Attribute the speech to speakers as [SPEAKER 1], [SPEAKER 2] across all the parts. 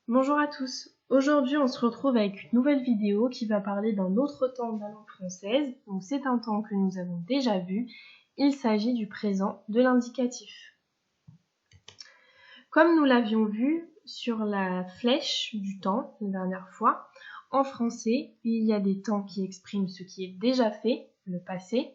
[SPEAKER 1] Bonjour à tous. Aujourd'hui, on se retrouve avec une nouvelle vidéo qui va parler d'un autre temps de la langue française. Donc, c'est un temps que nous avons déjà vu. Il s'agit du présent de l'indicatif. Comme nous l'avions vu sur la flèche du temps la dernière fois, en français, il y a des temps qui expriment ce qui est déjà fait, le passé,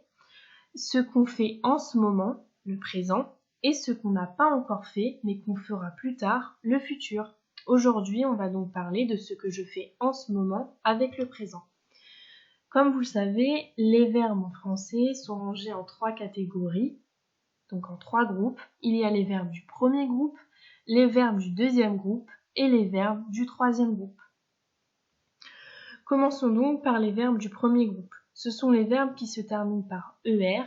[SPEAKER 1] ce qu'on fait en ce moment, le présent, et ce qu'on n'a pas encore fait, mais qu'on fera plus tard, le futur. Aujourd'hui, on va donc parler de ce que je fais en ce moment avec le présent. Comme vous le savez, les verbes en français sont rangés en 3 catégories, donc en 3 groupes. Il y a les verbes du premier groupe, les verbes du deuxième groupe et les verbes du troisième groupe. Commençons donc par les verbes du premier groupe. Ce sont les verbes qui se terminent par ER,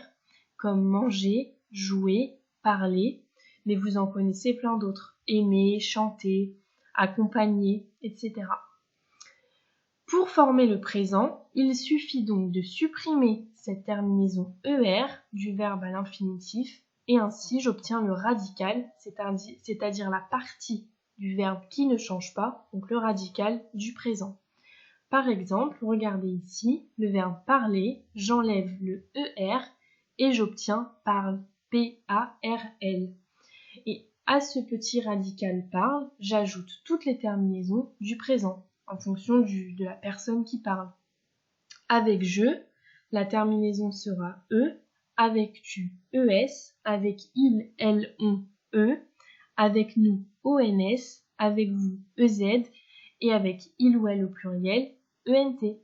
[SPEAKER 1] comme manger, jouer, parler, mais vous en connaissez plein d'autres. Aimer, chanter, accompagner, etc. Pour former le présent, il suffit donc de supprimer cette terminaison ER du verbe à l'infinitif et ainsi j'obtiens le radical, c'est-à-dire la partie du verbe qui ne change pas, donc le radical du présent. Par exemple, regardez ici, le verbe parler, j'enlève le ER et j'obtiens parle, P-A-R-L. Et à ce petit radical parle, j'ajoute toutes les terminaisons du présent, en fonction de la personne qui parle. Avec je, la terminaison sera E, avec tu, ES, avec il, elle, on, E, avec nous, ONS, avec vous, EZ, et avec il ou elle au pluriel, ENT.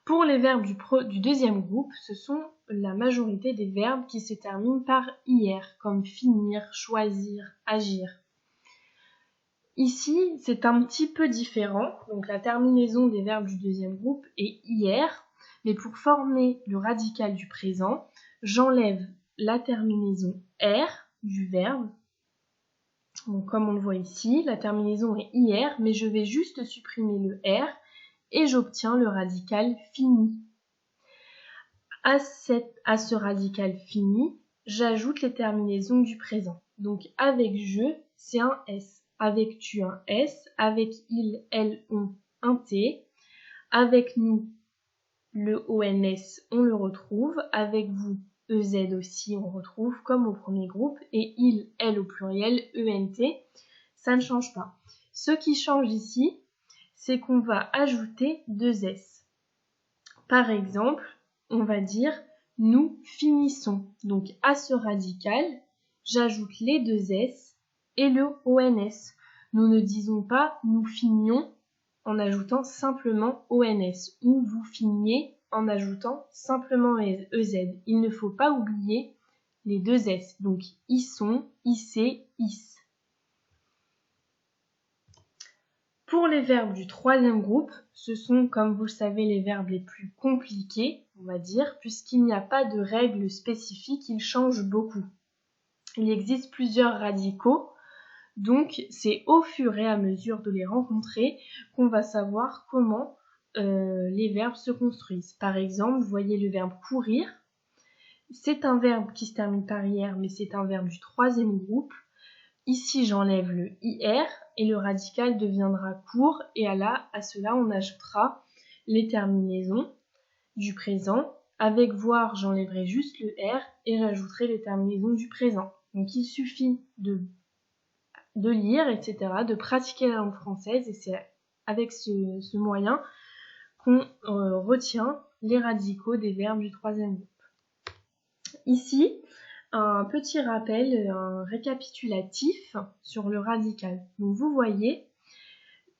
[SPEAKER 1] Pour les verbes du deuxième groupe, ce sont la majorité des verbes qui se terminent par IR, comme finir, choisir, agir. Ici, c'est un petit peu différent, donc la terminaison des verbes du deuxième groupe est IR, mais pour former le radical du présent, j'enlève la terminaison R du verbe. Donc, comme on le voit ici, la terminaison est IR, mais je vais juste supprimer le R et j'obtiens le radical fini. À ce radical fini, j'ajoute les terminaisons du présent. Donc avec je, c'est un S. Avec tu, un S. Avec il, elle, on, un T. Avec nous, le ONS, on le retrouve. Avec vous, EZ aussi, on retrouve, comme au premier groupe. Et il, elle au pluriel, ENT, ça ne change pas. Ce qui change ici, c'est qu'on va ajouter deux S. Par exemple, on va dire nous finissons. Donc à ce radical, j'ajoute les deux S et le ONS. Nous ne disons pas nous finions en ajoutant simplement ONS ou vous finiez en ajoutant simplement EZ. Il ne faut pas oublier les deux S. Donc ils sont, IC, IS. Pour les verbes du troisième groupe, ce sont, comme vous le savez, les verbes les plus compliqués, on va dire, puisqu'il n'y a pas de règles spécifiques, ils changent beaucoup. Il existe plusieurs radicaux, donc c'est au fur et à mesure de les rencontrer qu'on va savoir comment les verbes se construisent. Par exemple, vous voyez le verbe courir, c'est un verbe qui se termine par IR, mais c'est un verbe du troisième groupe. Ici, j'enlève le IR et le radical deviendra court et à cela, on ajoutera les terminaisons du présent. Avec voir, j'enlèverai juste le R et j'ajouterai les terminaisons du présent. Donc, il suffit de lire, etc., de pratiquer la langue française et c'est avec ce moyen qu'on retient les radicaux des verbes du troisième groupe. Ici, un petit rappel, un récapitulatif sur le radical. Donc vous voyez,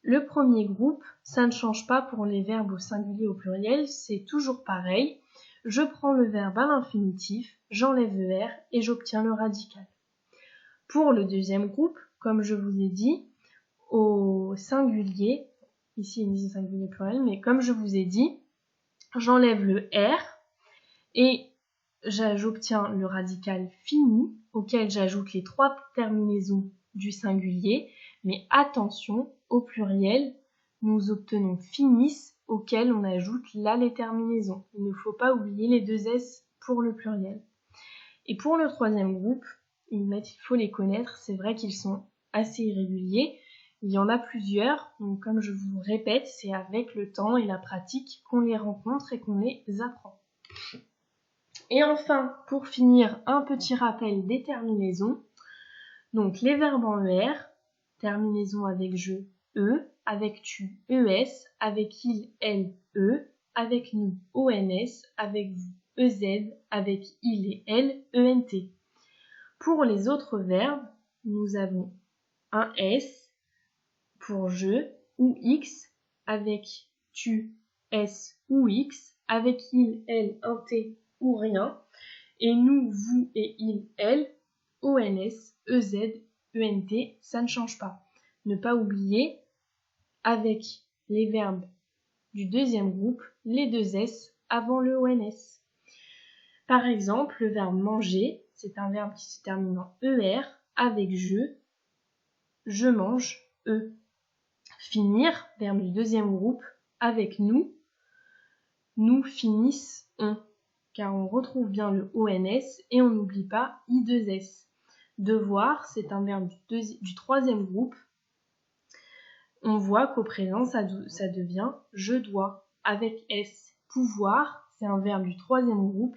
[SPEAKER 1] le premier groupe, ça ne change pas pour les verbes au singulier au pluriel, c'est toujours pareil. Je prends le verbe à l'infinitif, j'enlève le R et j'obtiens le radical. Pour le deuxième groupe, comme je vous ai dit, au singulier, ici il dit singulier pluriel, mais comme je vous ai dit, j'enlève le R et j'obtiens le radical fini auquel j'ajoute les trois terminaisons du singulier, mais attention, au pluriel, nous obtenons finissent auquel on ajoute là les terminaisons. Il ne faut pas oublier les deux S pour le pluriel. Et pour le troisième groupe, il faut les connaître, c'est vrai qu'ils sont assez irréguliers. Il y en a plusieurs, donc comme je vous répète, c'est avec le temps et la pratique qu'on les rencontre et qu'on les apprend. Et enfin, pour finir, un petit rappel des terminaisons. Donc les verbes en ER, terminaison avec je, E, avec tu, ES, avec il, elle, E, avec nous, ONS, avec vous, EZ, avec il et elle, ENT. Pour les autres verbes, nous avons un S pour je ou X, avec tu, S ou X, avec il, elle, un T ou rien, et nous, vous et il, elle, ONS, EZ, ENT, ça ne change pas. Ne pas oublier, avec les verbes du deuxième groupe, les deux S avant le ONS. Par exemple, le verbe manger, c'est un verbe qui se termine en ER, avec je mange, E. Finir, verbe du deuxième groupe, avec nous finissent, on, car on retrouve bien le ONS et on n'oublie pas I2S. Devoir, c'est un verbe du troisième groupe. On voit qu'au présent, ça devient je dois, avec S. Pouvoir, c'est un verbe du troisième groupe.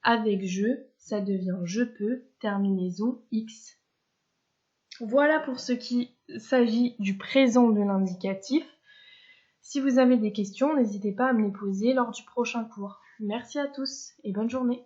[SPEAKER 1] Avec je, ça devient je peux, terminaison X. Voilà pour ce qui s'agit du présent de l'indicatif. Si vous avez des questions, n'hésitez pas à me les poser lors du prochain cours. Merci à tous et bonne journée.